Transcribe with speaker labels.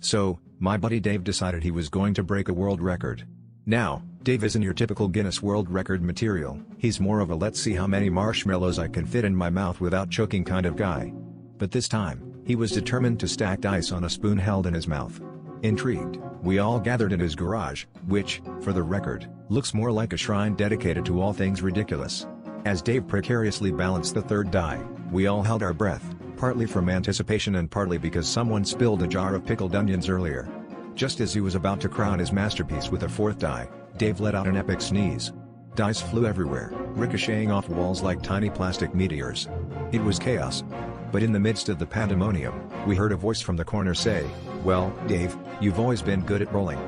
Speaker 1: So, my buddy Dave decided he was going to break a world record. Now, Dave isn't your typical Guinness World Record material. He's more of a let's see how many marshmallows I can fit in my mouth without choking kind of guy. But this time, he was determined to stack dice on a spoon held in his mouth. Intrigued, we all gathered in his garage, which, for the record, looks more like a shrine dedicated to all things ridiculous. As Dave precariously balanced the third die, we all held our breath, partly from anticipation and partly because someone spilled a jar of pickled onions earlier. Just as he was about to crown his masterpiece with a fourth die, Dave let out an epic sneeze. Dice flew everywhere, ricocheting off walls like tiny plastic meteors. It was chaos. But in the midst of the pandemonium, we heard a voice from the corner say, "Well, Dave, you've always been good at rolling."